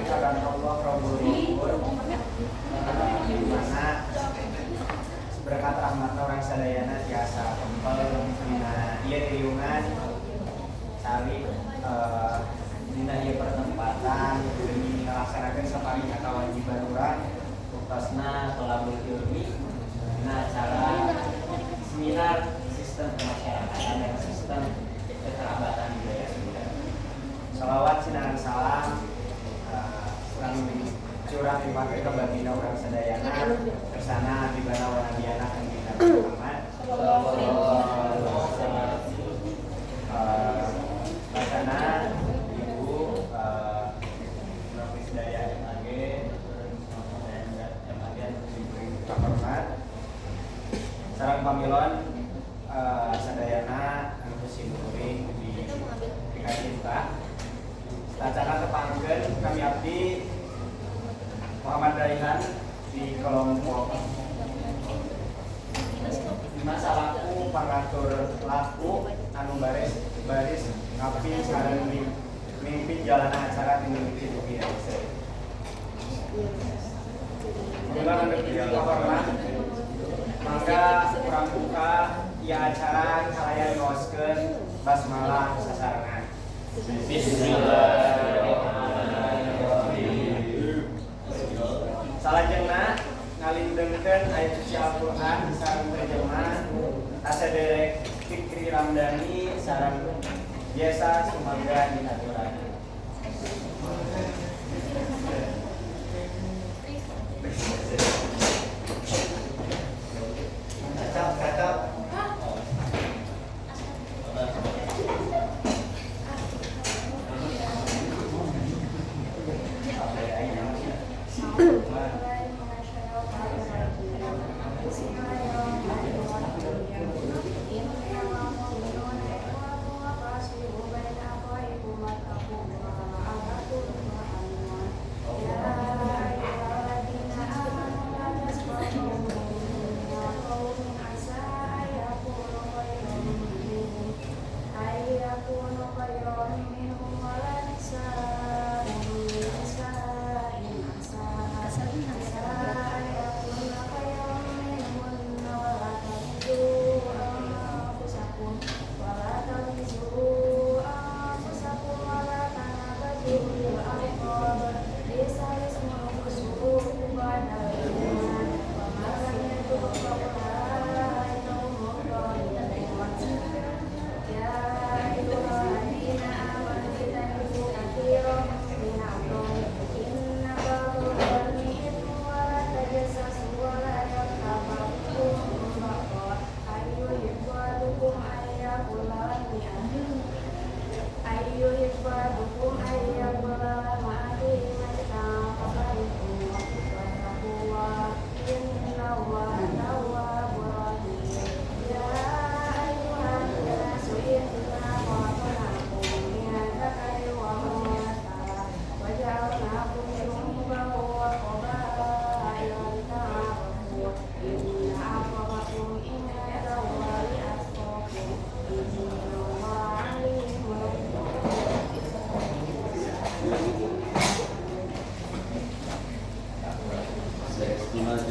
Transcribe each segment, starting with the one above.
akan Allah Rabbul Ghafur, di mana berkat rahmat orang sadayana tiasa kempel dina ieu riungan sari dina ieu pertempatan demi ngalaksanakeun saparinga kawajiban urang tugasna tolabul ilmi dina acara seminar sistem kemasyarakatan dan sistem kekerabatan budaya Sunda. Salawat sinarang salam kurang curang dipakai ke baginda orang sadayana kersana dibana wa nabiyana kang Nabi Muhammad sallallahu alaihi wasallam. Bacana ibu Nafis Daya MAG dan MAG diberi hormat sareng pamilon sadayana anu simkuring di cinta. Tacana tepangkeun kami abdi Muhammad Raihan di kelompok 5 salaku pangatur laku anu baris ngapin sareng mimpin jalan acara di Duki Indonesia. Mula anu dihormat mangga urang buka ieu acara halayan ngoskeun basmalah sasarengan. Bismillahirrahmanirrahim. Salajengna ngalindengkeun ayat suci Al-Qur'an sareng terjemah Asaderek Fikri Ramdhani sareng biasa sumangga dinaturan. Kacap.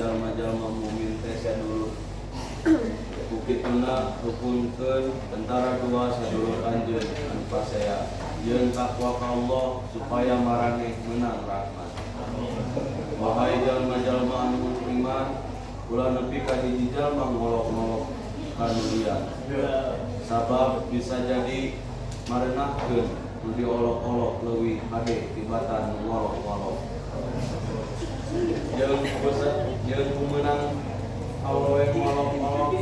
jalma-jalma mumin teh sadulur bukituna rukunkeun tentara dua sadulur anjeun anu pasea yeun takwa ka Allah supaya maraneh menang rahmat. Wahai jalma-jalma anu beriman, ulah nepi ka hiji jalma ngolok-ngolok kanulian. Sabab bisa jadi marenahkeun nu diolok-olok leuwih hade tibatan ngolok-ngolok. Jeung kumenang awewe ngolok-ngolok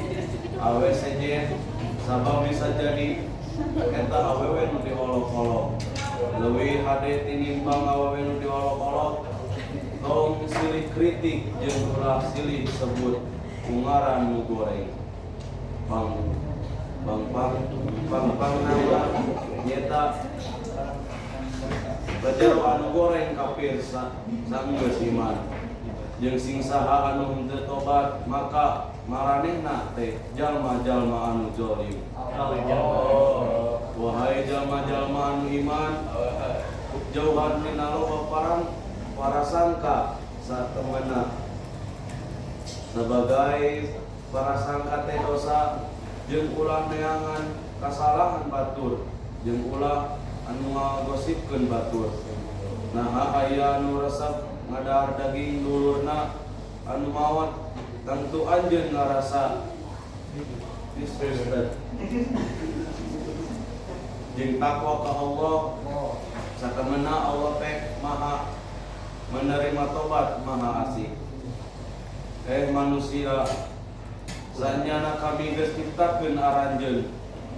awe sejen sabab bisa jadi eta awewe nu diolok-olok leuwih hade tinimbang awewe nu diolok-olok. Tong silih kritik jeung ulah silih sebut ngaran nu goreng pang nama nyeta bajaro anu goreng kafir sanggeus iman jeung sing saha anu henteu tobat maka maranehna teh jalma-jalma anu zalim. Wahai jalma-jalma anu iman, jauhan minal paparang parasangka satemena sebagai parasangka teh dosa jeung ulah neangan kasalahan batur jeung ulah anu ngagosipkeun batur. Nah aya anu resep ngadahar daging dulurna anu maot tentu anjeun ngarasa disrespect jeung takwa ka Allah satemena Allah teh maha menerima tobat maha asih. Manusia sanjana kami geus ciptakeun aranjeun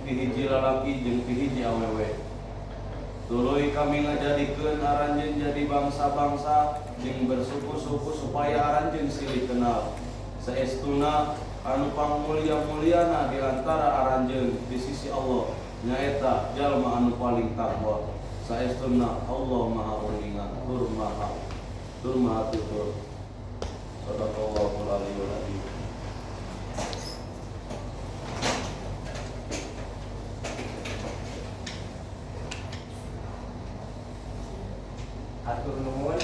pihiji lalaki jeung pihiji awewe. Tuluy kami ngajadikeun aranjeun jadi bangsa-bangsa jeung bersuku-suku supaya aranjeun silih kenal. Saestuna anu pangmulia-muliana di antara aranjeun di sisi Allah nyaeta jalma anu paling takwa. Saestuna Allah Maha Uningan tur maha tutur. Sadaqallahul aliyyul azim. Hatur nuhun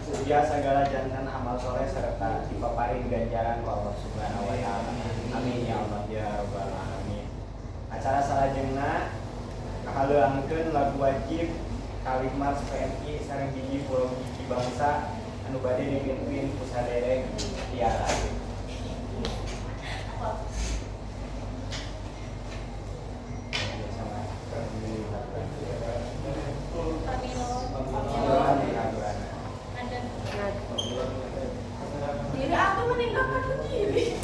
sedia segala jantan amal soleh serta dipaparin ganjaran ku Allah Subhanahu wa taala. Amin ya Allah ya rabbal alamin. Acara salajengna kahaleuangkeun lagu wajib kalimat PMI sareng hiji pulau hiji bangsa anu bade dipimpin ku sadereng tiara. Diri aku meninggalkan diri.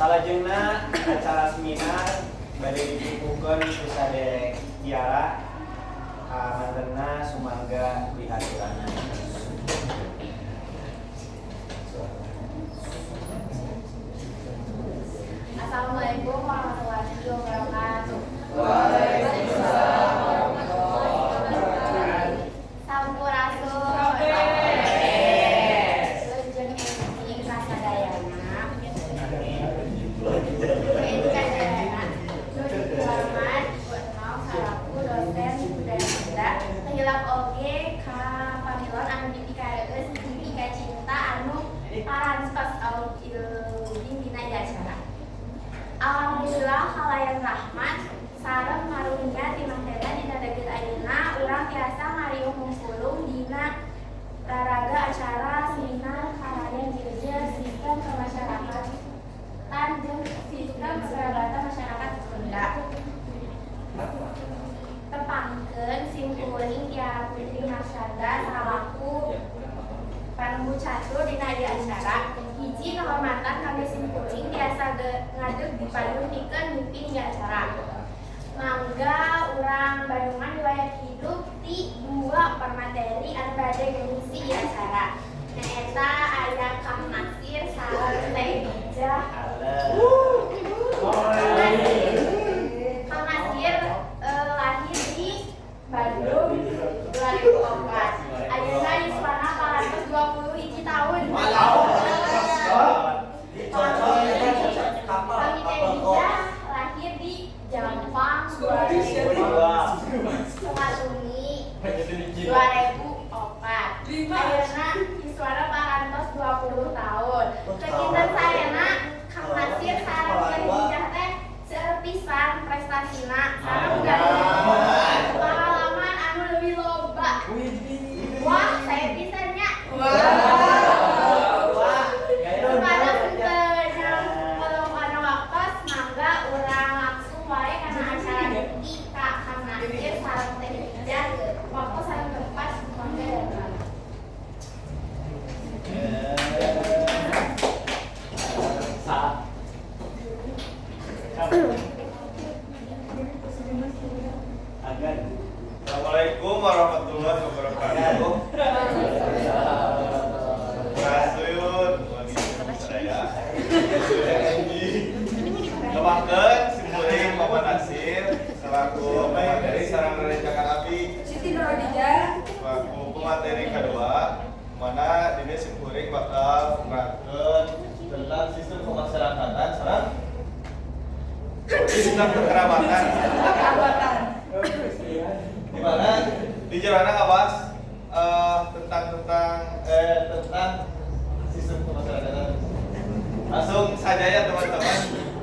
Salajengna acara seminar bade dipimpinkeun ku Sadek Tiara mantenna sumangga dihaturana. Assalamualaikum warahmatullahi wabarakatuh. Waalaikumsalam warahmatullahi wabarakatuh. Sampurasun. Leujeung ing kasadayana. Hormat Gotong salaku dosen budaya Sunda. Hilap oge ka pamilon anu dipikareus dipika cinta anu parantos audin dina acara. Alhamdulillah halayan rahmat sareng marunya di mantenna dina deugeut ayeuna urang tiasa ngariung mungkulung dina raraga acara seminar halayan jilja sistem kemasyarakatan jeung sistem kekerabatan masyarakat Sunda. Tepangkeun simkuring Tiara Putri Marsada salaku Panggu catur dina ieu acara. Hiji kehormatan kami simkuring biasa ngadeg dipayunikeun mimpin di acara. Mangga urang Bandungan riwayat hidup ti 2 permateri anu bade ngisi di acara. Nyaeta aya Kang Nasir sareng Teh Bijah. Kang Nasir lahir di Bandung 2004. Ayeuna yuswana parantos 21 tahun. Kami Teh Bijah lahir di Jampang 2002. Sumatuni 2004. Ayeuna yuswana parantos 20 tahun. Kekinten sayana Kang Nasir sareng Teh Bijah teh seueur pisan prestasina sareng pengalaman anu leuwih loba. Wah, saya pisannya. Kepada punten yang belum ada waktos, mangga urang langsung wae kana acara deui ka Kang Nasir sareng Teh Bijah. Waktu sareng tempat mangga datang. Assalamualaikum warahmatullahi wabarakatuh. Rasuyun, wangi sadaya. Kebakeun simkuring Bapak Nasir selaku pemateri sareng rerencangan api. Siti Nurhadijah. Selaku pemateri kedua, mana dini simkuring bakal nerangkeun tentang sistem kemasyarakatan sareng sistem kekerabatan. Di mana di jarana ngabahas tentang sistem kemasyarakatan. Langsung saja ya teman-teman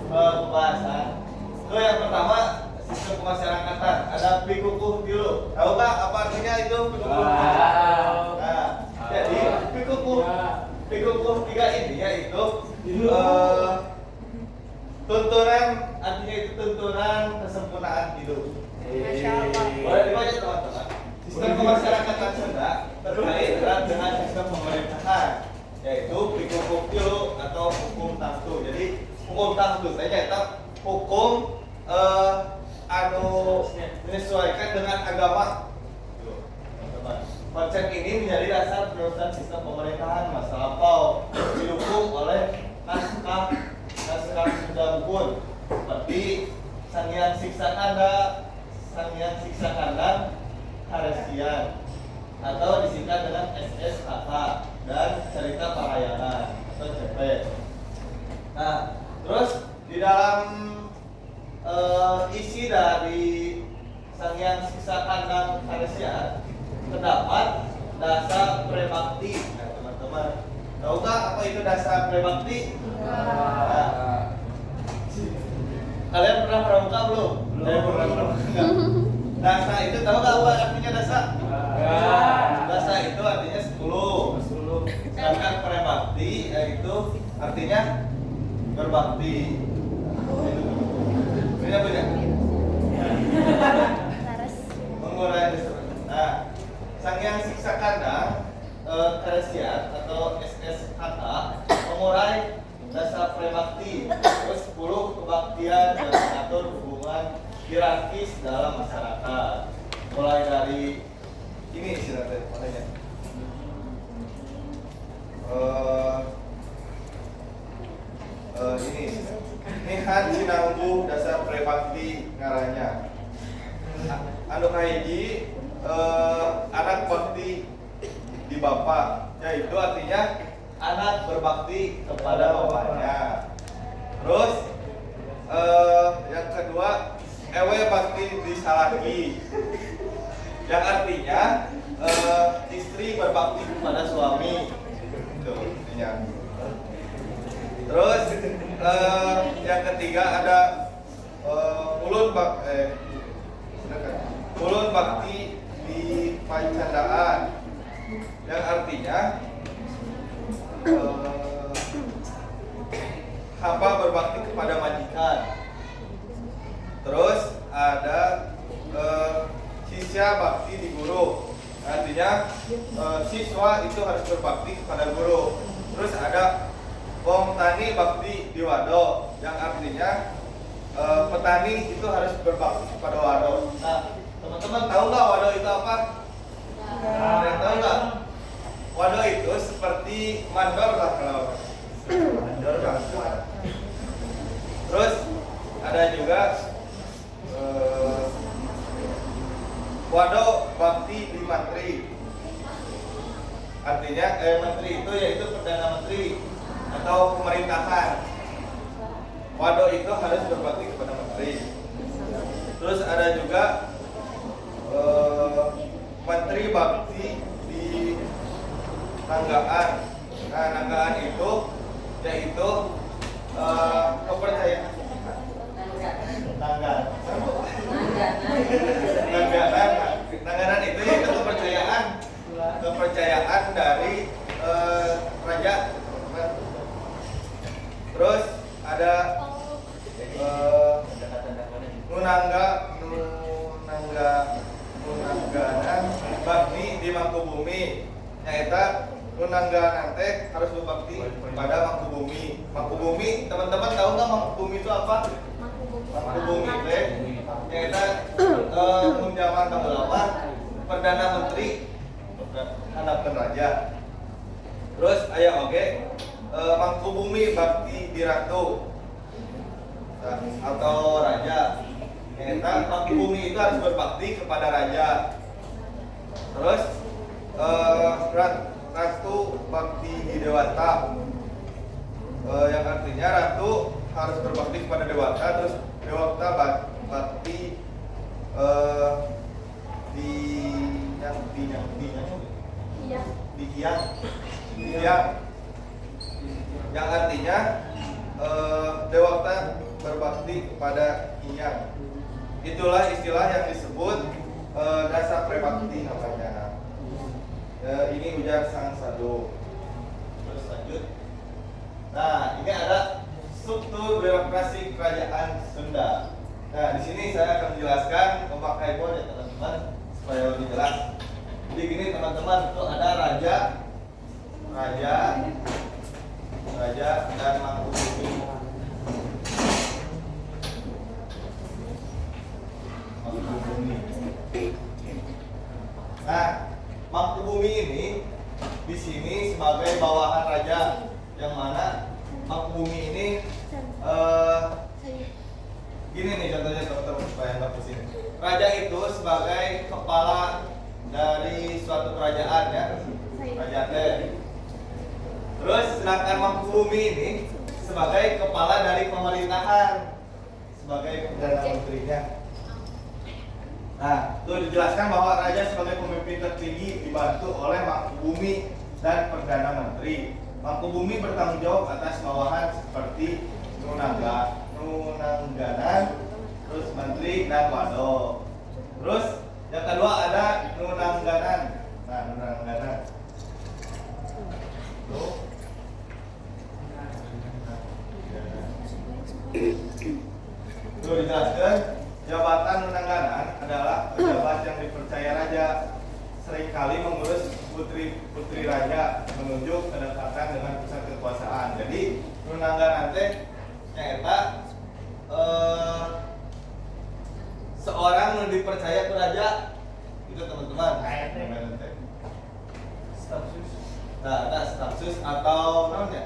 pembahasan. Itu yang pertama sistem kemasyarakatan. Ada pikukuh dulu. Tahu nggak apa artinya itu pikukuh? Nah, jadi pikukuh 3 ini yaitu tuntunan, artinya itu tuntunan kesempurnaan hidup. Boleh dibaca teman-teman. Sistem kemasyarakatan Sunda terkait erat dengan sistem pemerintahan, yaitu pikukuh dulu atau hukum tangtu. Jadi hukum tangtu saya itu hukum anu menyesuaikan dengan agama. Tuh, teman-teman. Konsep ini menjadi dasar penerusan sistem pemerintahan masa lampau, didukung oleh naskah Sunda Mumpun seperti Sanghyang Siksa Kanda, Sanghyang Siksa Kandang, Karesian atau disingkat dengan SSKK dan Cerita Parayangan atau CP. Nah, terus di dalam isi dari Sanghyang Siksa Kandang Karesian terdapat dasa prebakti. Nah, teman-teman, tahu nggak apa itu dasa prebakti? Nah, kalian pernah pramuka belum? Saya pernah pramuka. Dasa itu tahu nggak apa artinya dasa? Dasa itu artinya 10. Sedangkan prebakti yaitu artinya berbakti. Beda. Mengurai dasa. Nah, Sanghyang Siksa Kandang Karesian atau SSKK mengurai dasa prebakti. Terus berbaktian dan mengatur hubungan hierarkis dalam masyarakat. Mulai dari ini silakan makanya. Ini han sinanggu dasar prebakti ngaranya. Anu kahiji anak bakti di bapak, yaitu artinya anak berbakti kepada bapaknya. Terus yang kedua ewe bakti di salaki, yang artinya istri berbakti kepada suami. Itu artinya. Terus yang ketiga ada ulun bakti di pancandaan, yang artinya hamba berbakti kepada majikan. Terus ada sisya bakti di guru, artinya siswa itu harus berbakti kepada guru. Terus ada wong tani bakti di wado, yang artinya petani itu harus berbakti kepada wado. Nah, teman-teman tahu nggak wado itu apa? Ada yang tahu nggak? Wado itu seperti mandor lah kalau mandor kan. Terus ada juga wado bakti di mantri, artinya menteri itu yaitu perdana menteri atau pemerintahan. Wado itu harus berbakti kepada menteri. Terus ada juga menteri bakti di nanggaan. Nah, nanggaan itu yaitu kepercayaan. Nangganan itu yaitu kepercayaan dari raja. Terus ada nunangganan bakti di Mangkubumi, yaitu nunangganan teh harus berbakti kepada Mangkubumi. Mangkubumi, teman-teman tahu nggak Mangkubumi itu apa? Mangkubumi teh yaitu zaman lama perdana menteri hadapkeun raja. Terus aya oge Mangkubumi bakti di ratu atau raja. Yaitu Mangkubumi itu harus berbakti kepada raja. Terus ratu bakti di dewata, yang artinya ratu harus berbakti kepada dewata. Terus dewata bakti di tiang, yang artinya dewata berbakti kepada Hyang. Itulah istilah yang disebut dasar prebakti namanya. Ini ujar sang sadu. Terus lanjut. Nah, ini ada struktur birokrasi kerajaan Sunda. Nah, di sini saya akan menjelaskan memakai board ya teman-teman supaya lebih jelas. Jadi gini teman-teman, itu ada raja dan Mangkubumi. Nah, Mangkubumi ini di sini sebagai bawahan raja, yang mana Mangkubumi ini gini nih contohnya teman-teman supaya nggak pusing. Raja itu sebagai kepala dari suatu kerajaan ya, raja teh. Terus sedangkan Mangkubumi ini sebagai kepala dari pemerintahan, sebagai perdana menterinya. Nah, itu dijelaskan bahwa raja sebagai pemimpin tertinggi dibantu oleh Mangkubumi dan perdana menteri. Mangkubumi bertanggung jawab atas bawahan seperti nunangganan, terus menteri dan wado. Terus yang kedua ada nunangganan. Nah, nunangganan. Tuh dijelaskan, jabatan nunangganan adalah pejabat yang dipercaya raja, seringkali mengurus putri raja, menunjuk kedekatan dengan pusat kekuasaan. Jadi nunangganan teh nyaeta eh, seorang yang dipercaya ke raja itu teman-teman. Stafsus. Nah, ada stafsus atau namanya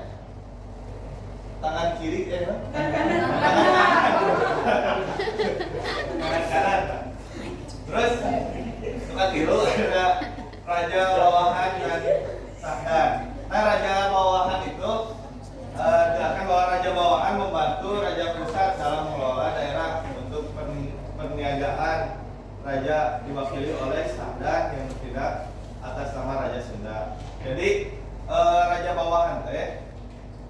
tangan kiri tangan kanan. Terus tukang tiru ada raja bawahan dan sahdan. Nah, raja bawahan itu akan bahwa raja bawahan membantu raja pusat dalam mengelola daerah untuk perniagaan. Raja diwakili oleh sahdan yang tidak atas nama raja Sunda. Jadi raja bawahan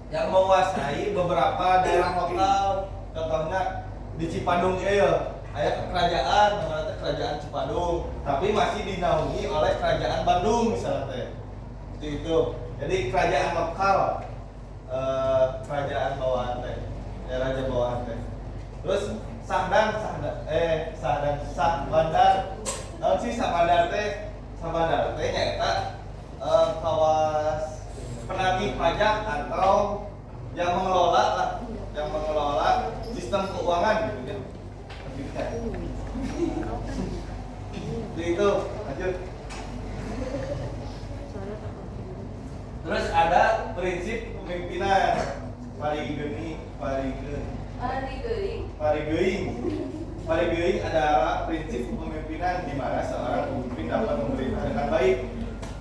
yang menguasai beberapa daerah lokal, contohnya di Cipadung ya, ada kerajaan namanya kerajaan Cipadung, tapi masih dinaungi oleh kerajaan Bandung misalnya seperti itu. Jadi kerajaan lokal, kerajaan bawahan raja bawahan Terus sah bandar, naon sih sah bandar nyata kawas penagih pajak atau yang mengelola sistem keuangan gitu ya. Jadi itu lanjut. Terus ada prinsip kepemimpinan Parigeuing adalah prinsip kepemimpinan di mana seorang pemimpin dapat memerintah dengan baik,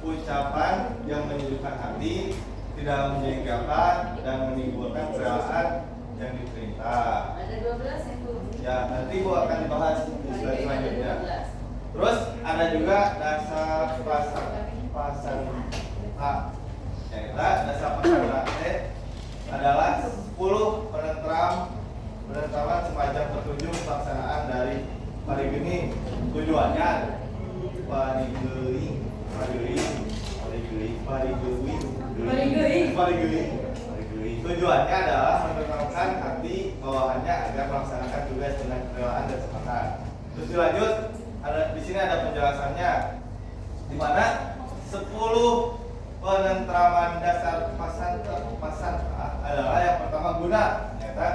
ucapan yang menyejukkan hati, tidak menjengkelkan dan menimbulkan kerelaan yang diperintah. Ada 12 itu. Ya, nanti gua akan dibahas di slide selanjutnya. Terus ada juga dasar pasar A. Dasar pasar A adalah 10 penentraman semacam petunjuk pelaksanaan dari parigeuing. Tujuannya Tujuannya adalah menenangkan hati bawahannya agar melaksanakan tugas dengan kerelaan dan semangat. Terus dilanjut, di sini ada penjelasannya, di mana 10 penentraman dasar pasar adalah yang pertama guna, ternyata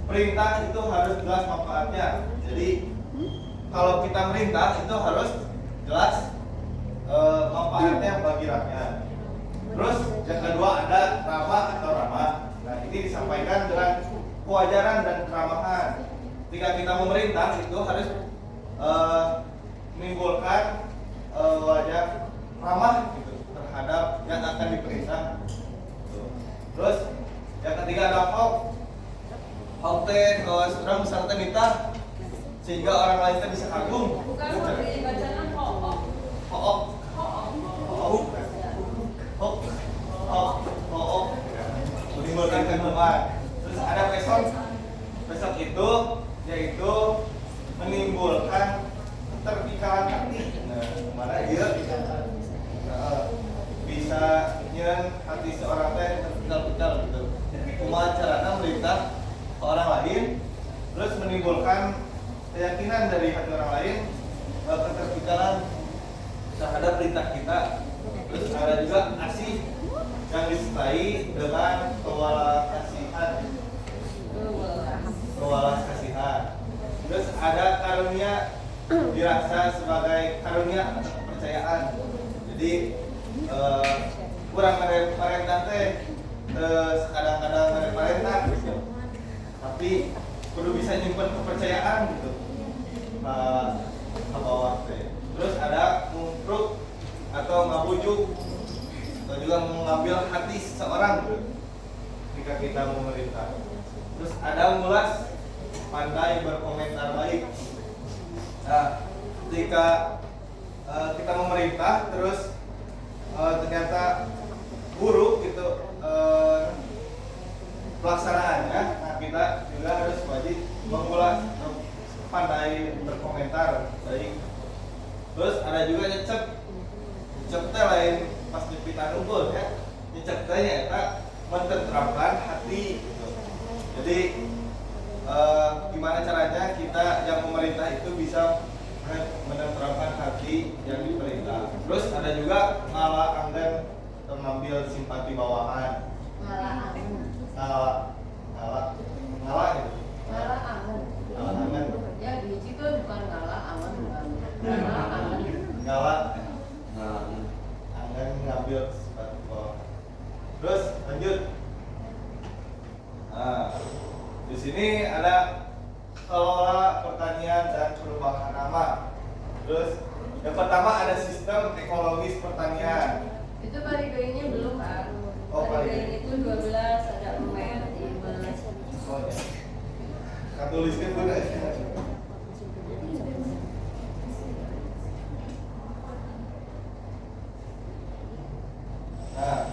perintah itu harus jelas manfaatnya. Jadi kalau kita merintah itu harus jelas manfaatnya bagi rakyat. Terus yang kedua ada ramah. Nah, ini disampaikan dengan kewajaran dan keramahan. Ketika kita memerintah itu harus menimbulkan wajah ramah gitu terhadap yang akan diperintah. Terus yang ketiga ada hok orang misalnya minta sehingga orang lain bisa kagum. Bukan seperti bacaan menimbulkan kekaguman. Terus ada besok itu yaitu menimbulkan keterpikalan hati. Nah, mana dia bisa nyen hati seorang teh terpikal gitu. Kumaha carana merintah ke orang lain, terus menimbulkan keyakinan dari hati orang lain, keterpikalan terhadap perintah kita. Terus ada juga asih yang disertai dengan kewalas kasihan. Terus ada karunia dirasa sebagai karunia atau kepercayaan. Jadi kurang merentah teh kadang-kadang merentah gitu. Tapi perlu bisa nyimpen kepercayaan gitu. Ke bawah teh. Terus ada mumpruk atau ngabujuk atau juga mengambil hati seseorang gitu, ketika kita memerintah. Terus ada ngulas, pandai berkomentar baik. Nah, ketika kita memerintah terus ternyata buruk gitu pelaksanaannya, nah kita juga harus wajib mengulas, pandai berkomentar baik. Terus ada juga nyecep teh lain pas jepitan unggul ya. Nyecep teh nyata menenteramkan hati gitu. Jadi gimana caranya kita yang memerintah itu bisa menenteramkan hati yang diperintah. Terus ada juga ngalah anggan atau mengambil simpati bawahan. Ngalah gitu. Malah Lanjut. Nah, di sini ada kelola pertanian dan perubahan nama. Terus yang pertama ada sistem ekologis pertanian. Itu parigoingnya belum, Pak. Oh, Parigoing itu 12, ada emen, imes. Oh ya. Katulisnya pun ada. Nah,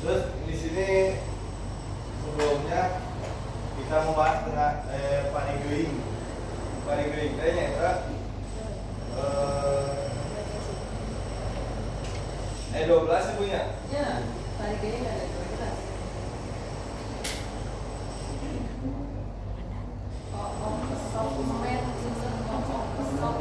terus di sini sebelumnya kita membahas tentang parigoing. Parigoing kayaknya itu 12 ibunya. Ya, parigoing ada 12. Oh, kesok, emen, susun, kesok.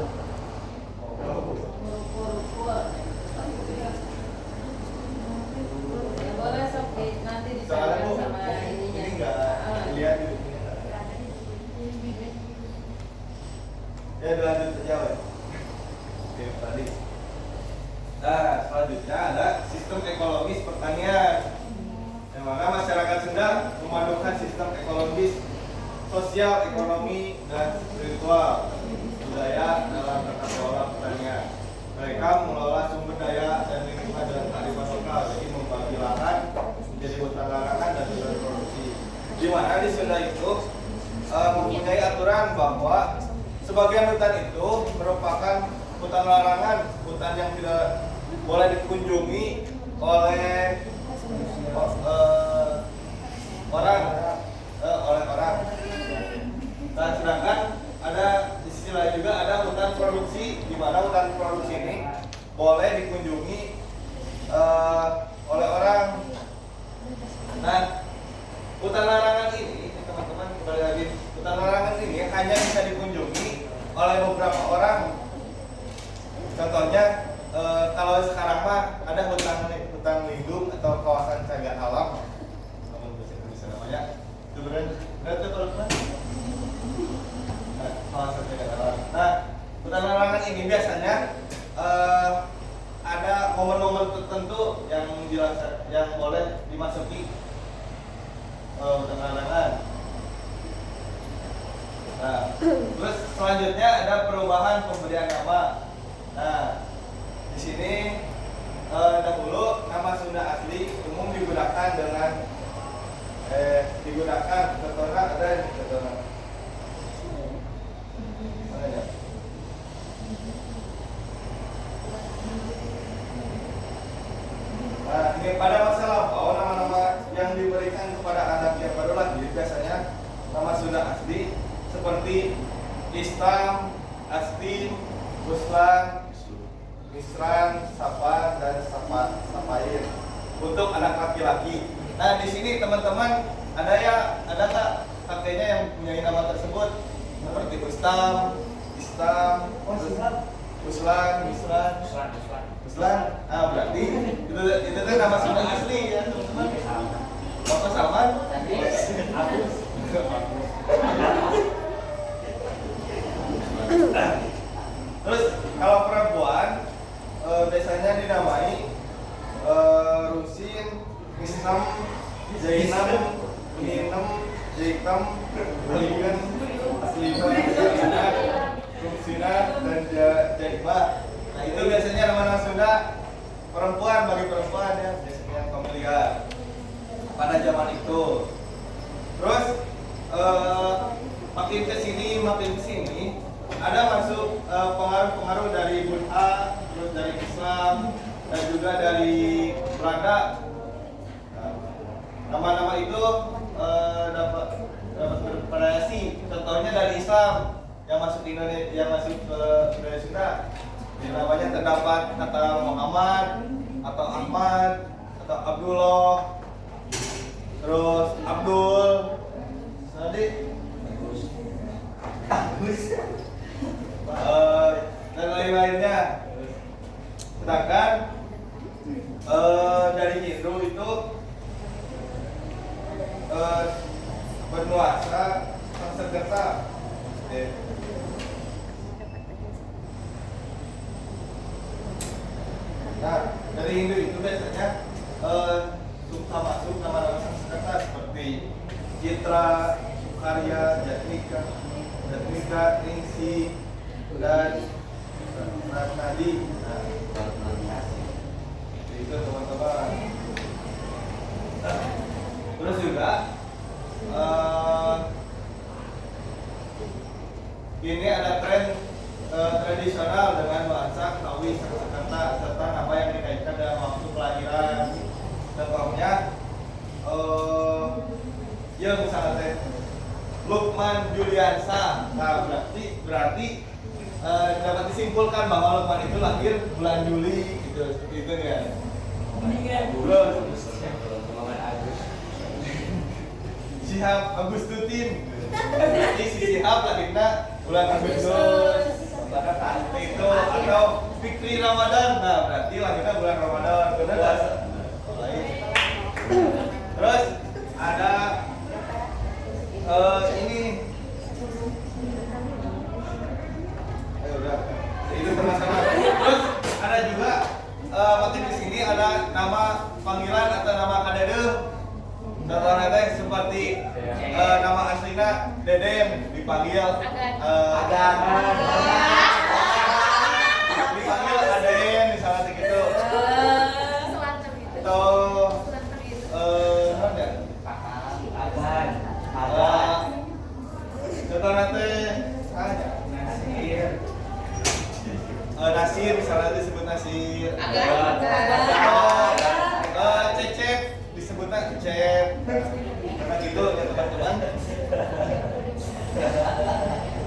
Ya boleh sok nanti Soalnya dicatat Bu, sama ininya. ini enggak lihat di sini. Ya dilanjut aja, Wes. Oke, tadi. Nah, selanjutnya ada sistem ekologis pertanian. Yang mana masyarakat Sunda memadukan sistem ekologis, sosial, ekonomi, dan spiritual budaya dalam tata kelola pertanian. Mereka mengelola sumber daya dan lingkungan dengan kearifan lokal, jadi membagi lahan menjadi hutan larangan dan hutan produksi. Di mana di Sunda itu mempunyai aturan bahwa sebagian hutan itu merupakan hutan larangan, hutan yang tidak boleh dikunjungi oleh orang. Nah, sedangkan ada di sisi lain juga ada hutan produksi, di mana hutan produksi ini boleh dikunjungi oleh orang. Nah, hutan larangan ini, teman-teman kembali lagi, hutan larangan ini hanya bisa dikunjungi oleh beberapa orang. Contohnya, kalau sekarang mah ada hutan lindung atau kawasan cagar alam, namun bahasa Indonesia namanya, itu berarti kawasan cagar alam. Nah, hutan larangan ini biasanya ada momen-momen tertentu yang boleh dimasuki hutan larangan. Nah, terus selanjutnya ada perubahan pemberian nama. Nah, di sini dahulu nama Sunda asli umum digunakan dengan contohnya ada ini contohnya. Mana ya? Nah, ini pada masa lampau nama-nama yang diberikan kepada anak yang baru lahir biasanya nama Sunda asli seperti Istam, Astin, Ruslan, Misran, Safan, dan Sapair untuk anak laki-laki. Nah, di sini teman-teman ada nggak kakeknya yang punya nama tersebut seperti Ustam, Istam, Ruslan, Ruslan. Ah, berarti itu tuh nama Sunda asli ya teman-teman. Bapak Salman? Terus kalau perempuan biasanya dinamai Rusin, Misnam, Zainam, Ninem, Jaitam, Baligan, Aslima, Zaina, Rumsina, dan Jaibah. Nah, itu biasanya nama-nama Sunda perempuan, bagi perempuan ya biasanya yang kamu lihat pada zaman itu. Terus makin kesini ada masuk pengaruh-pengaruh dari Buddha, terus dari Islam, dan juga dari Belanda. Nah, nama-nama itu dapat bervariasi. Contohnya dari Islam yang masuk ke Indonesia, yang masuk ke budaya Sunda. Di namanya terdapat kata Muhammad atau Ahmad atau Abdullah, terus Abdul, tadi Agus, dan lain-lainnya. Sedangkan dari Hindu itu bernuansa Sanskerta. Nah, dari Hindu itu biasanya suka masuk nama-nama Sanskerta seperti Citra, Sukarya, Jatmika, Ningsi, dan Ratnadi. Nah, itu teman-teman. Terus juga ini ada tren tradisional dengan bahasa Kawi Sanskerta serta nama yang dikaitkan dengan waktu kelahiran. Contohnya ya misalnya teh Lukman Juliansa. Nah, berarti dapat disimpulkan bahwa Lukman itu lahir bulan Juli gitu, seperti itu ya. Terus Syihab Agustutin. Berarti si Syihab lahirnya bulan Agustus. Itu atau Fikri Ramadan. Nah, berarti lahirnya bulan Ramadan. Benar. Terus ada ini. Ayo udah. Itu teman-teman. Terus ada juga motif di sini ada nama panggilan atau nama kadede. Contohnya teh seperti nama aslinya Deden dipanggil Agan. Dipanggil Aden misalnya gitu. Atau contohnya teh Nasir misalnya disebut Nasir. Cecep disebutnya Cecep. Karena gitu ya teman-teman.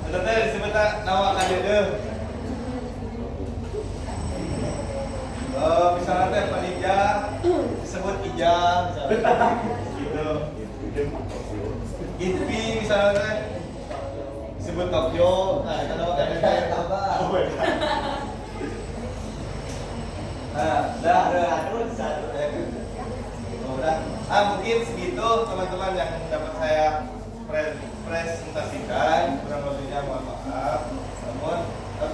Ternyata disebutnya nama kadede. Misalnya teh Panija disebut Ija misalnya. Gitu. Itpi misalnya teh disebut Tokyo. Nah, itu nama kadede. Nah, udah. Mungkin segitu teman-teman yang dapat saya presentasikan. Kurang lebihnya mohon maaf. Namun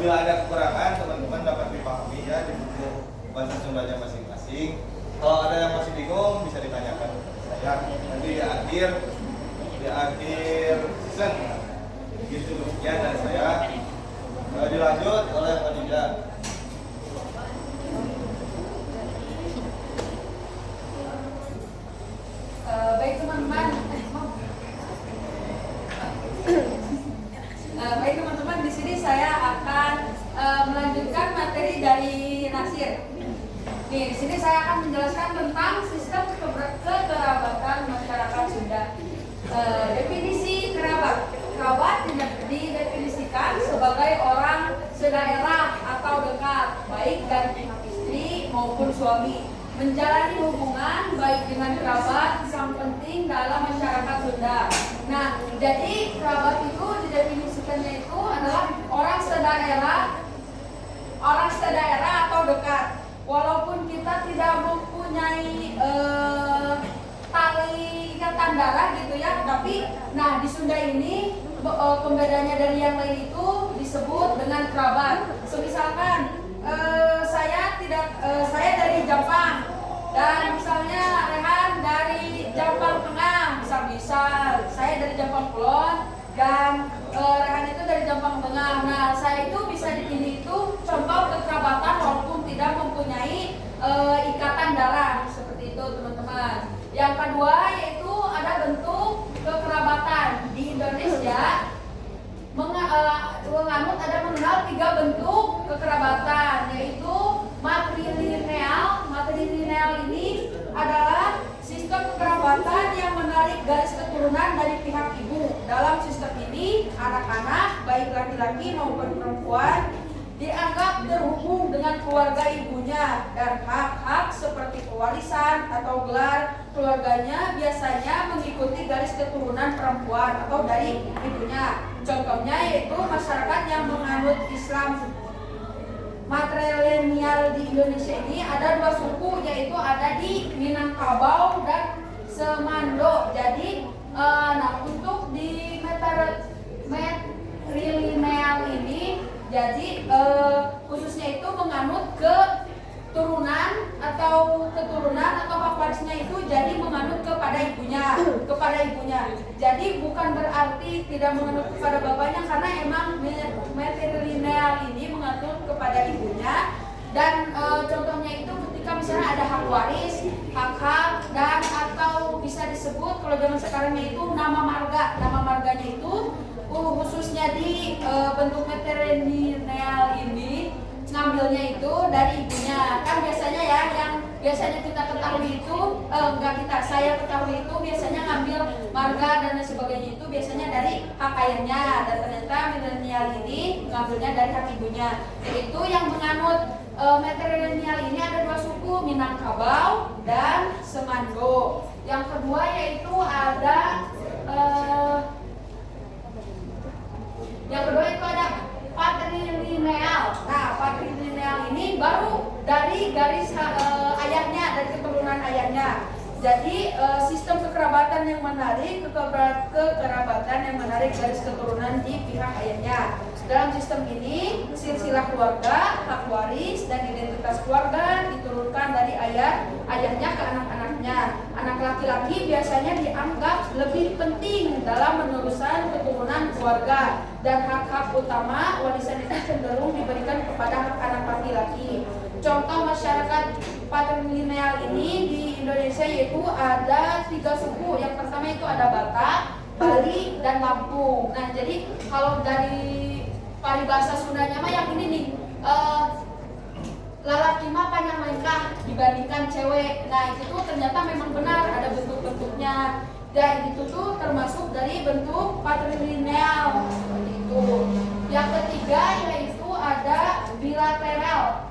bila ada kekurangan teman-teman dapat dipahami ya di buku bahasa Sundanya masing-masing. Kalau ada yang masih bingung bisa ditanyakan kepada saya. Nanti di akhir season. Gitu sekian dari saya. Dilanjut oleh Khadijah. Baik teman-teman, baik teman-teman, di sini saya akan melanjutkan materi dari Nasir. Nih, di sini saya akan menjelaskan tentang sistem kekerabatan masyarakat Sunda. Definisi kerabat. Kerabat didefinisikan sebagai orang sedaerah atau dekat, baik dari pihak istri maupun suami. Menjalani hubungan baik dengan kerabat yang penting dalam masyarakat Sunda. Nah, jadi kerabat itu didefinisikannya itu adalah orang sedaerah atau dekat. Walaupun kita tidak mempunyai tali ikatan darah gitu ya, tapi nah di Sunda ini pembedanya dari yang lain itu disebut dengan kerabat. Misalkan saya dari Jampang dan misalnya Rehan dari Jampang Tengah, bisa saya dari Jampang Kulon dan Rehan itu dari Jampang Tengah. Nah, saya itu bisa dipilih itu contoh kekerabatan walaupun tidak mempunyai ikatan darah seperti itu teman-teman. Yang kedua yaitu ada bentuk kekerabatan di Indonesia. Mengenal 3 bentuk kekerabatan, yaitu matrilineal. Matrilineal ini adalah sistem kekerabatan yang menarik garis keturunan dari pihak ibu. Dalam sistem ini, anak-anak baik laki-laki maupun perempuan dianggap terhubung dengan keluarga ibunya, dan hak-hak seperti pewarisan atau gelar keluarganya biasanya mengikuti garis keturunan perempuan atau dari ibunya. Contohnya yaitu masyarakat yang menganut Islam. Matrilineal di Indonesia ini ada 2 suku, yaitu ada di Minangkabau dan Semando. Jadi untuk di matrilineal ini, jadi khususnya itu menganut ke turunan atau keturunan atau hak warisnya itu jadi menganut kepada ibunya. Jadi bukan berarti tidak menganut kepada bapaknya, karena emang matrilineal ini menganut kepada ibunya. Dan contohnya itu ketika misalnya ada hak waris, hak dan atau bisa disebut kalau zaman sekarangnya itu nama marganya itu khususnya di bentuk matrilineal ini ngambilnya itu dari ibunya. Kan biasanya ya yang biasanya kita ketahui itu saya ketahui itu biasanya ngambil marga dan lain sebagainya itu biasanya dari hak ayahnya, dan ternyata milenial ini ngambilnya dari hak ibunya. Yaitu yang menganut matrilineal ini ada dua suku, Minangkabau dan Semando. Yang kedua yaitu ada patrilineal. Nah, patrilineal ini baru dari garis ayahnya, dari keturunan ayahnya. Jadi sistem kekerabatan yang menarik garis keturunan di pihak ayahnya. Dalam sistem ini, silsilah keluarga, hak waris, dan identitas keluarga diturunkan dari ayahnya ke anak-anaknya. Anak laki-laki biasanya dianggap lebih penting dalam penerusan keturunan keluarga, dan hak-hak utama warisan itu cenderung diberikan kepada hak anak laki-laki. Contoh masyarakat patrilineal ini di Indonesia yaitu ada 3 suku. Yang pertama itu ada Batak, Bali, dan Lampung. Nah, jadi kalau dari paribahasa Sundanya mah yang ini nih, lalaki mah panjang lengkah dibandingkan cewek. Nah, itu tuh ternyata memang benar ada bentuk-bentuknya, dan itu tuh termasuk dari bentuk patrilineal seperti itu. Yang ketiga yaitu ada bilateral.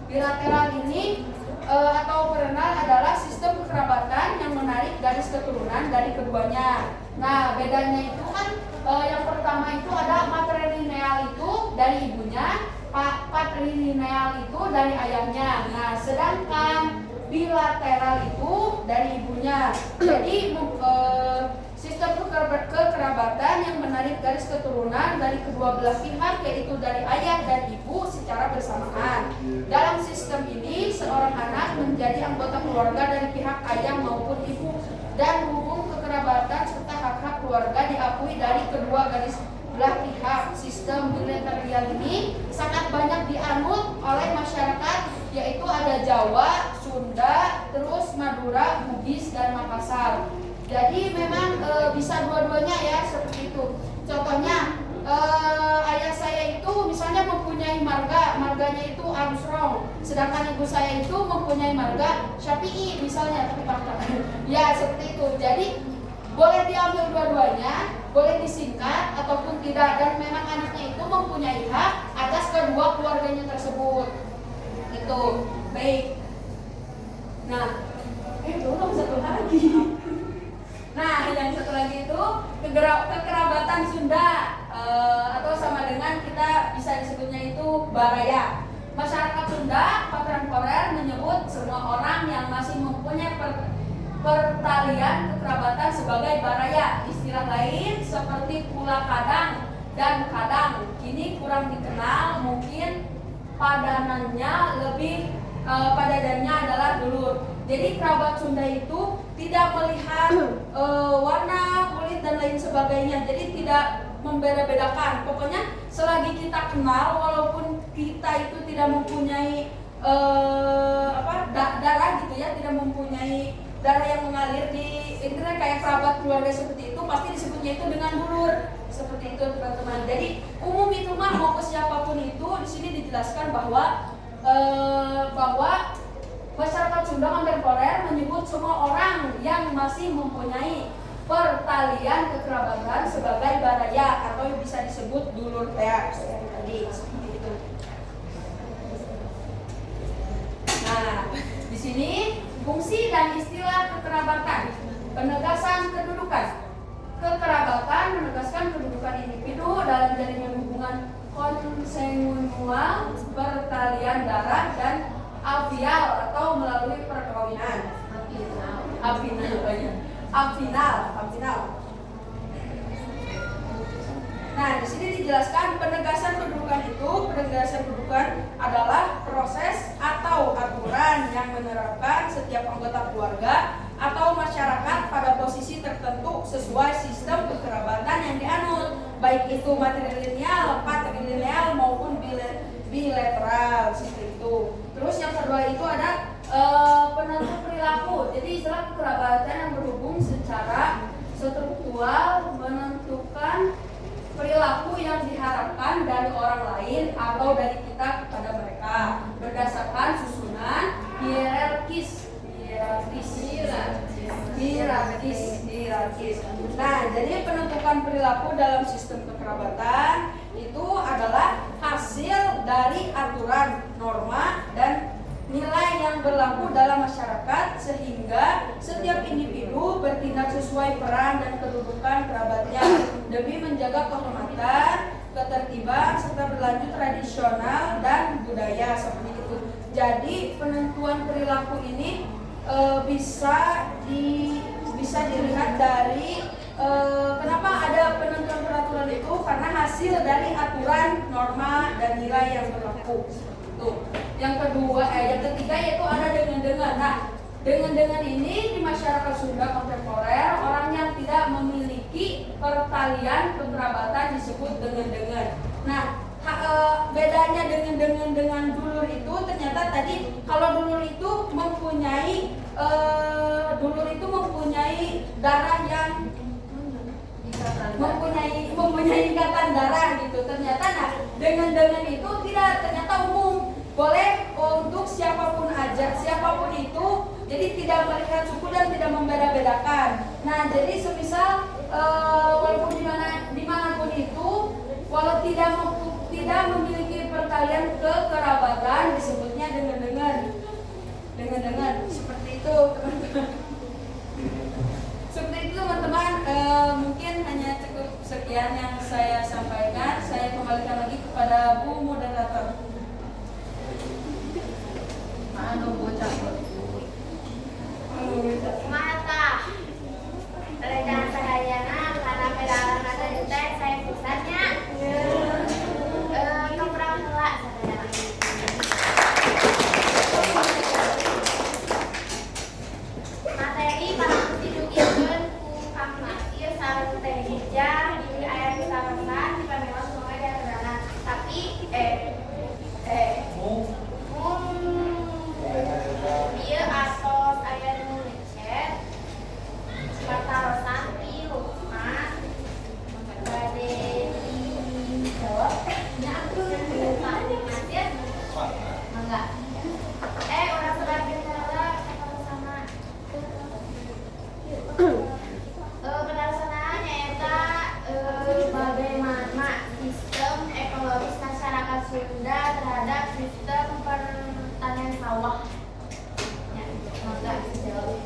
Bilateral ini atau perenal adalah sistem kekerabatan yang menarik garis keturunan dari keduanya. Nah, bedanya itu kan yang pertama itu ada matrilineal itu dari ibunya, patrilineal itu dari ayahnya. Nah, sedangkan bilateral itu dari ibunya. Jadi sistem kekerabatan yang menarik garis keturunan dari kedua belah pihak, yaitu dari ayah dan ibu secara bersamaan. Dalam sistem ini, seorang anak menjadi anggota keluarga dari pihak ayah maupun ibu, dan hubung kekerabatan serta hak-hak keluarga diakui dari kedua garis belah pihak. Sistem bilateral ini sangat banyak dianut oleh masyarakat, yaitu ada Jawa, Sunda, terus Madura, Bugis, dan Makassar. Jadi memang bisa dua-duanya ya, seperti itu. Contohnya ayah saya itu misalnya mempunyai marganya itu Armstrong, sedangkan ibu saya itu mempunyai marga Syafi'i misalnya, tapi fakta. Ya, seperti itu. Jadi boleh diambil dua-duanya, boleh disingkat ataupun tidak, dan memang anaknya itu mempunyai hak atas kedua keluarganya tersebut. Itu baik. Nah, belum satu lagi. Nah, yang satu lagi itu kekerabatan Sunda atau sama dengan kita bisa disebutnya itu Baraya. Masyarakat Sunda, Patran menyebut semua orang yang masih mempunyai pertalian kekerabatan sebagai Baraya. Istilah lain seperti pula kadang dan kadang kini kurang dikenal, mungkin padanannya adalah dulur. Jadi kerabat Sunda itu tidak melihat warna kulit dan lain sebagainya. Jadi tidak membeda-bedakan. Pokoknya selagi kita kenal, walaupun kita itu tidak mempunyai darah gitu ya, tidak mempunyai darah yang mengalir di internet kayak kerabat keluarga seperti itu, pasti disebutnya itu dengan dulur. Seperti itu teman-teman. Jadi umum itu mah mau ke siapapun itu, di sini dijelaskan bahwa masyarakat Sunda kontemporer menyebut semua orang yang masih mempunyai pertalian kekerabatan sebagai baraya atau bisa disebut dulur tadi seperti itu. Nah, di sini fungsi dan istilah kekerabatan, penegasan kedudukan. Kekerabatan menegaskan kedudukan individu dalam jaringan hubungan konsensual, pertalian darah, dan afial atau melalui perkawinan. Afinal. Nah, di sini dijelaskan penegasan kedudukan adalah proses atau aturan menerapkan setiap anggota keluarga atau masyarakat pada posisi tertentu sesuai sistem kekerabatan yang dianut, baik itu matrilineal, patrilineal maupun bilateral seperti itu. Terus yang kedua itu ada penentu perilaku. Jadi istilah kekerabatan yang berhubung secara struktural menentukan perilaku yang diharapkan dari orang lain atau dari kita kepada mereka berdasarkan susunan hierarkis. Nah, jadi penentukan perilaku dalam sistem kekerabatan itu adalah hasil dari aturan, norma, dan nilai yang berlaku dalam masyarakat sehingga setiap individu bertindak sesuai peran dan kedudukan kerabatnya demi menjaga kehormatan, ketertiban, serta berlanjut tradisional dan budaya seperti itu. Jadi penentuan perilaku ini bisa dilihat dari kenapa ada penentuan peraturan itu, karena hasil dari aturan, norma, dan nilai yang berlaku. Tuh. Yang ketiga yaitu ada dengan. Nah, dengan ini di masyarakat Sunda kontemporer orang yang tidak memiliki pertalian kekerabatan disebut dengan. Nah, bedanya dengan dulur itu ternyata tadi kalau dulur itu mempunyai darah yang mempunyai ikatan darah gitu. Ternyata nah dengan itu tidak ternyata umum, boleh untuk siapapun itu, jadi tidak melihat suku dan tidak membeda-bedakan. Nah, jadi semisal walaupun dimanapun itu, walau tidak memiliki pertalian kekerabatan disebutnya dengan seperti itu teman-teman. Seperti itu teman-teman, mungkin hanya cukup sekian yang saya sampaikan. Saya kembalikan lagi kepada Bu Moderator. Mata rencana sadayana karena pedalang ada di teh saya pusatnya keperang heula sadayana. Materi parang didugikeun ku Kang Nasir sareng Teh Hija di ayat kesalahan di pameran semoga diaturana. Tapi dia atos ayat nulicet patarosan di rumah bade dijawab nyatu Nasir mangga orang sebagian cara sama penalasannya nyata bagaimana sistem ekologis masyarakat Sunda terhadap sistem pertanian sawah. Ya, mangga dijawab.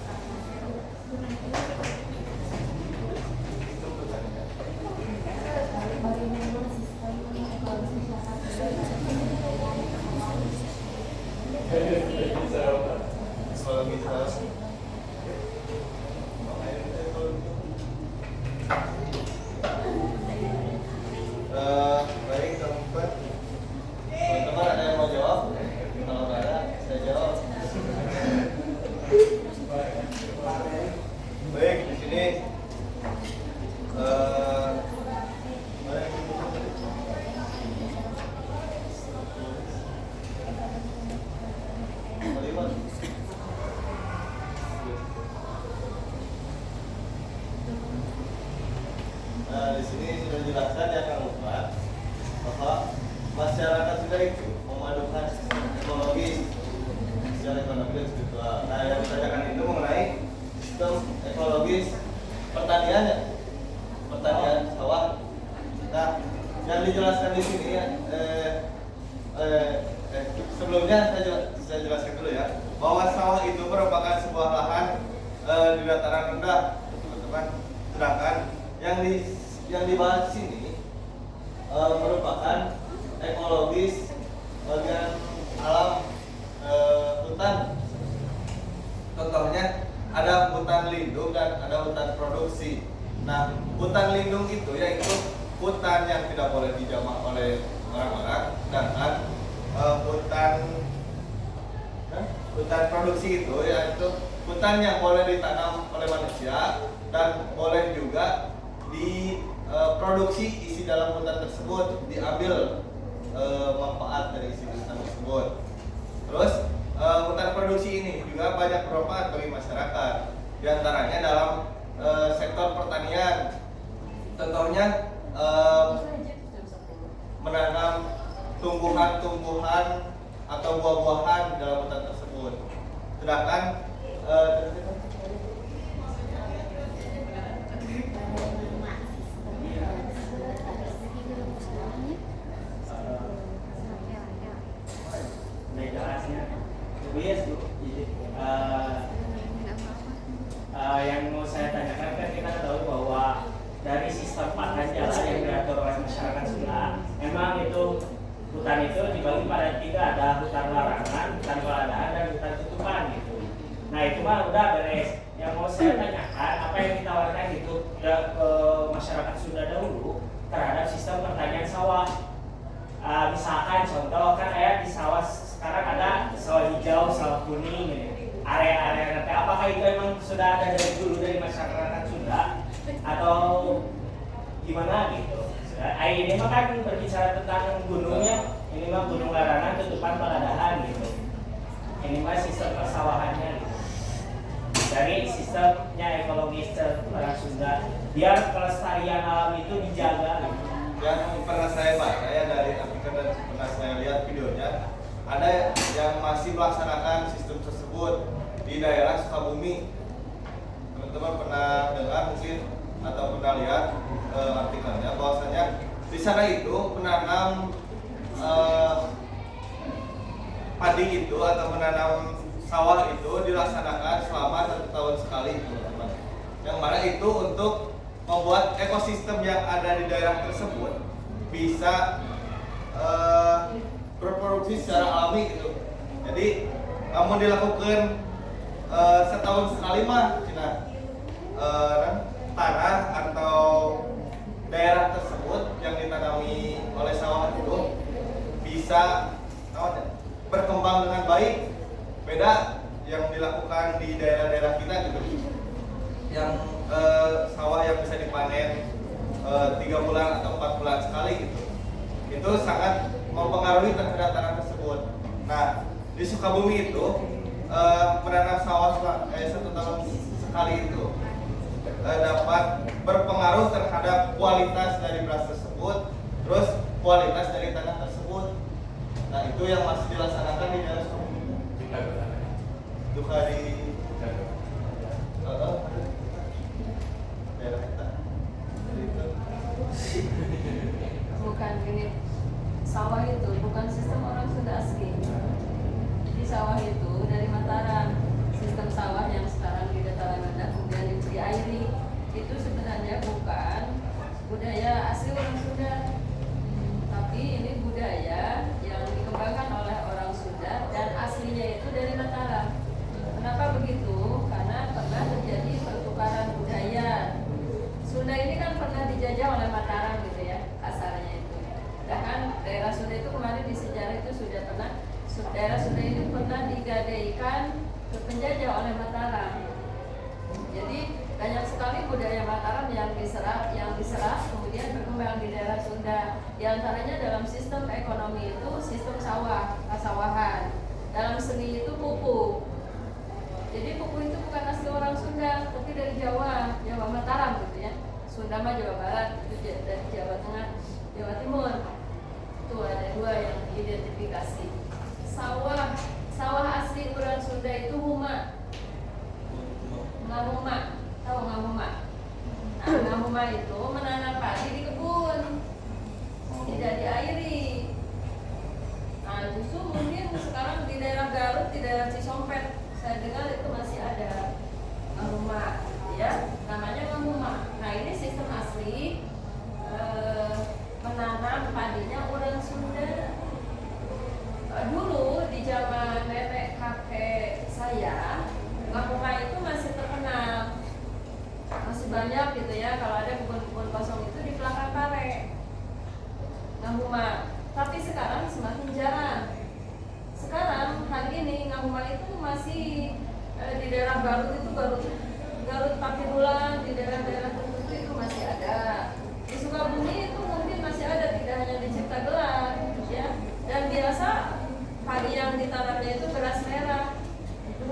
Baik teman-teman, ada yang mau jawab? Kalau nggak ada, saya jawab. Baik, di sini di sini sudah dijelaskan ya Kang Lukman bahwa masyarakat sudah itu memadukan ekologis, sosial, ekonomi dan spiritual. Nah, yang ditanyakan itu mengenai sistem ekologis pertanian sawah. Nah, yang dijelaskan di sini ya, sebelumnya saya jelaskan dulu ya, bahwa sawah itu merupakan sebuah lahan di dataran rendah, teman-teman. Sedangkan yang dibahas sini merupakan ekologis bagian alam hutan. Contohnya ada hutan lindung dan ada hutan produksi. Nah, hutan lindung itu yaitu hutan yang tidak boleh dijamah oleh orang-orang, sedangkan hutan hutan produksi itu yaitu hutan yang boleh ditanam oleh manusia dan boleh juga diproduksi isi dalam hutan tersebut, diambil manfaat dari isi hutan tersebut. Terus hutan produksi ini juga banyak bermanfaat bagi masyarakat, di antaranya dalam sektor pertanian. Contohnya menanam tumbuhan-tumbuhan atau buah-buahan di dalam hutan tersebut. Sedangkan yang mau saya tanyakan kan kita tahu bahwa dari sistem pakan jalan yang diatur oleh masyarakat Sunda, memang itu hutan itu dibagi pada 3, ada hutan larangan, hutan waladahan, dan hutan tutupan gitu. Nah itu mah udah beres. Yang mau saya tanyakan, apa yang ditawarkan itu ke masyarakat Sunda dahulu terhadap sistem pertanian sawah. Misalkan contoh kan di sawah sekarang ada sawah hijau, sawah kuning gitu. Area-area nanti apakah itu memang sudah ada dari dulu dari masyarakat Sunda atau gimana gitu? Ini mah kan berbicara tentang gunungnya, ini mah gunung larangan, tutupan waladahan gitu. Ini mah sistem persawahannya gitu. Dari sistemnya ekologis orang Sunda, biar kelestarian alam itu dijaga gitu. yang pernah saya baca ya dari artikel dan pernah saya lihat videonya, ada yang masih melaksanakan sistem tersebut di daerah Sukabumi. Teman-teman pernah dengar mungkin atau pernah lihat artikelnya bahwasanya di sana itu menanam padi itu atau menanam sawah itu dilaksanakan selama 1 tahun sekali, teman-teman. Yang mana itu untuk membuat ekosistem yang ada di daerah tersebut bisa berproduksi secara alami gitu. Jadi namun dilakukan setahun sekali mah cina tanah atau daerah tersebut yang ditanami oleh sawah itu bisa berkembang dengan baik. Beda yang dilakukan di daerah-daerah kita gitu, yang sawah yang bisa dipanen 3 bulan atau 4 bulan sekali gitu, itu sangat mempengaruhi terhadap tanah tersebut. Nah di Sukabumi itu menanam sawah 1 tahun sekali itu dapat berpengaruh terhadap kualitas dari beras tersebut, terus kualitas dari tanah tersebut. Nah itu yang masih dilaksanakan di daerah Sukabumi. Duka di daerah kita. Bukan gini, sawah itu bukan sistem orang Sunda asli. Jadi sawah itu dari Mataram, sistem sawah yang sekarang di dataran rendah kemudian diairi itu sebenarnya bukan budaya asli orang Sunda, tapi ini budaya yang dikembangkan oleh orang Sunda dan aslinya itu dari Mataram. Kenapa begitu? Karena pernah terjadi pertukaran budaya. Sunda ini kan pernah dijajah oleh Mataram gitu ya, kasarnya itu. Sedangkan daerah Sunda itu kemarin di sejarah itu sudah pernah, daerah Sunda itu pernah digadaikan ke penjajah oleh Mataram. Jadi banyak sekali budaya Mataram yang diserap kemudian berkembang di daerah Sunda. Di antaranya dalam sistem ekonomi itu sistem sawah, kasawahan. Dalam seni itu pupuk. Jadi pupuk itu bukan asli orang Sunda, tapi dari Jawa Mataram gitu ya. Sunda mah Jawa Barat, itu dari Jawa Tengah, Jawa Timur. Itu ada 2 yang diidentifikasi. Sawah asli orang Sunda itu huma. Ngamuma, tahu ngamuma? Nah, ngamuma itu menanam padi di kebun, tidak diairi. Nah, justru mungkin sekarang di daerah Garut, di daerah Cisompet, saya dengar itu masih ada ngamuma, ya, namanya ngamuma. Nah, ini sistem asli menanam padinya orang Sunda. Dulu di zaman nenek kakek saya, ngamuma itu masih terkenal, masih banyak gitu ya. Kalau ada kebun-kebun kosong itu di belakang pare ngamuma. Tapi sekarang semakin jarang. Sekarang hari ini rumah itu masih di daerah Garut itu Garut Patirulan, di daerah-daerah tertentu itu masih ada. Di Sukabumi itu mungkin masih ada, tidak hanya di Ciptagelar, ya. Dan biasa padi yang ditanamnya itu beras merah. Itu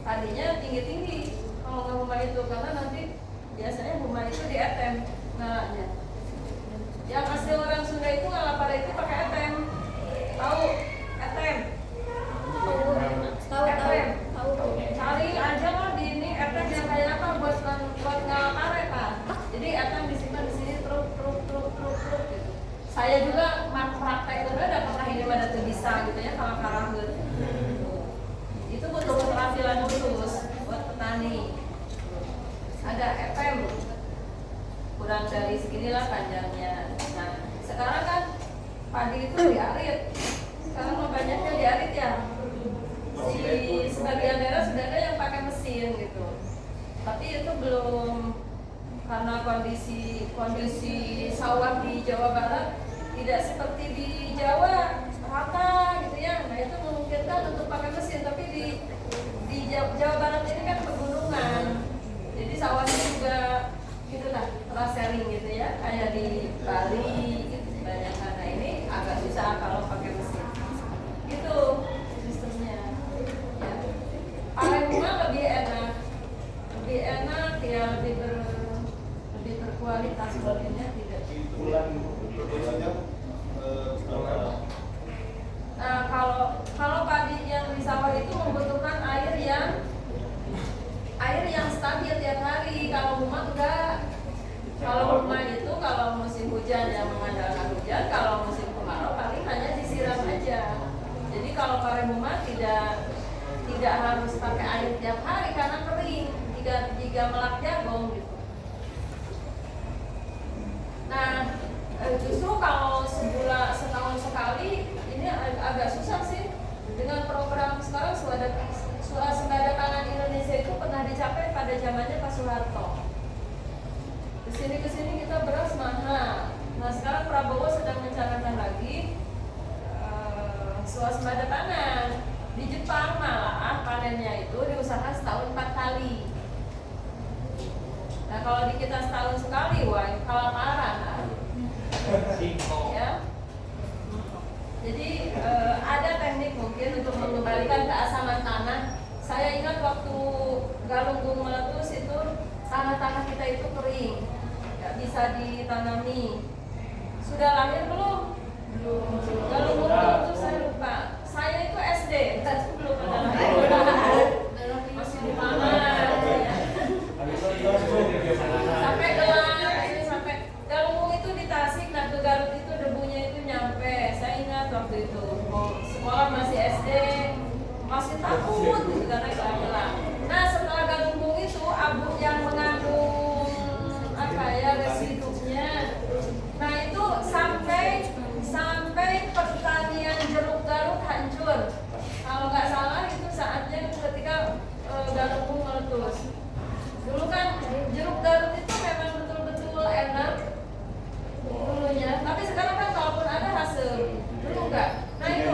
padinya tinggi-tinggi kalau nggak huma itu, karena nanti biasanya huma itu di etem ngalanya. Yang asli orang Sunda itu ngalah pada itu pakai etem. Tahu etem? Tahu. Cari aja lah di ini etem yang kayak apa buat ngalah pare kan. Jadi etem disimpan di sini truk gitu. Saya juga praktek udah pernah ini pada tuh bisa gitu ya kalau karanggeut. Itu butuh keterampilan khusus buat petani. Ada FM kurang dari seginilah panjangnya. Nah sekarang kan padi itu diarit. Sekarang banyaknya diarit ya. Di sebagian daerah sudah ada yang pakai mesin gitu. Tapi itu belum, karena kondisi sawah di Jawa Barat tidak seperti di Jawa rata gitu ya. Nah itu memungkinkan untuk pakai mesin, tapi di Jawa Barat ini kan pegunungan, jadi sawahnya juga gitulah terasering gitu ya, kayak di Bali gitu banyak. Nah ini agak susah kalau pakai mesin gitu sistemnya ya. Pakai bunga lebih enak ya, lebih berkualitas buatnya tidak. Nah kalau padi yang di sawah itu membutuhkan air yang stabil tiap hari. Kalau rumah enggak. Kalau rumah itu kalau musim hujan yang mengandalkan hujan, kalau musim kemarau paling hanya disiram aja. Jadi kalau pare rumah tidak harus pakai air tiap hari karena kering jika melak jagung gitu. Nah justru kalau setahun sekali ini agak susah sih. Dengan program sekarang swasembada pangan Indonesia itu pernah dicapai pada zamannya Pak Soeharto. Kesini kita beras mahal. Nah sekarang Prabowo sedang mencanangkan lagi swasembada pangan. Di Jepang malah panennya itu diusahakan setahun 4 kali. Nah kalau di kita setahun sekali, wah kelaparan ya. Jadi ada teknik mungkin untuk mengembalikan keasaman tanah. Saya ingat waktu galunggung meletus itu tanah-tanah kita itu kering, nggak bisa ditanami. Sudah lahir belum? Belum. Galunggung meletus saya lupa. Saya itu SD, tapi belum ada lahir. Masih di mana? Sampai sampai galunggung itu di Tasik, nah ke Garut itu debunya itu nyampe. Saya ingat waktu itu sekolah masih SD, masih takut gitu karena gelap. Nah setelah galunggung itu abu yang mengandung residunya, nah itu sampai pertanian jeruk Garut hancur. Kalau nggak salah itu saatnya ketika galunggung meletus. Dulu kan jeruk Garut itu memang betul-betul enak dulunya, tapi sekarang kan kalaupun ada hasil dulu enggak. Nah itu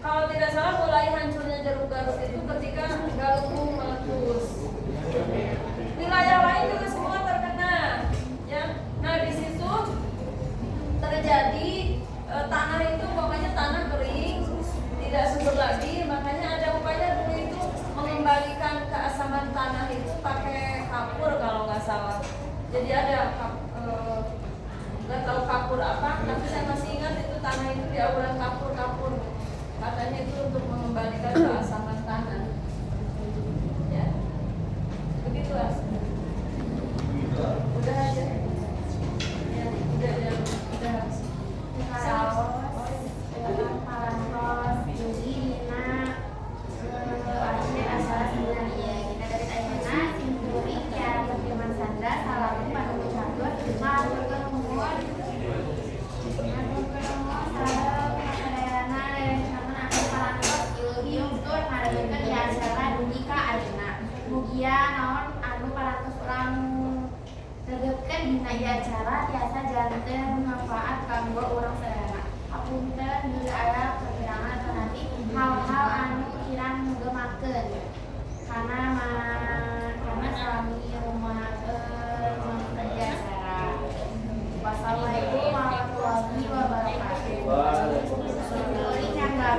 kalau tidak salah mulai hancurnya jeruk Garut itu ketika galunggung meletus. Wilayah lain juga semua terkena ya. Nah di situ terjadi tanah itu pokoknya tanah kering, tidak subur lagi. Makanya ada upaya dulu itu mengembalikan keasaman tanah itu pakai kapur kalau nggak salah. Jadi ada nggak tahu kapur apa, tapi saya masih ingat itu tanah itu diauran kapur. Katanya itu untuk mengembalikan keasaman tanah. Ya, begitulah. Udah aja. Ya, udah habis. Parantos, Juli, Nina, akhirnya asal sebenarnya kita dari Aymana, Sinturi, Kiari, Firman Sandra, Salamu, Pandu Catur, Ngatur Kemuan, Salam, Adayana, Namun Aku Parantos, Ilhium, Tur, Ngadukan di acara Dunika Ayeuna. Mugia naon anu parantos urang regepkeun dina ieu acara tiasa janten manfaat kanggo urang sadayana. Apunten di aya perkiraan atau nanti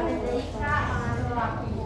Amerika mengandung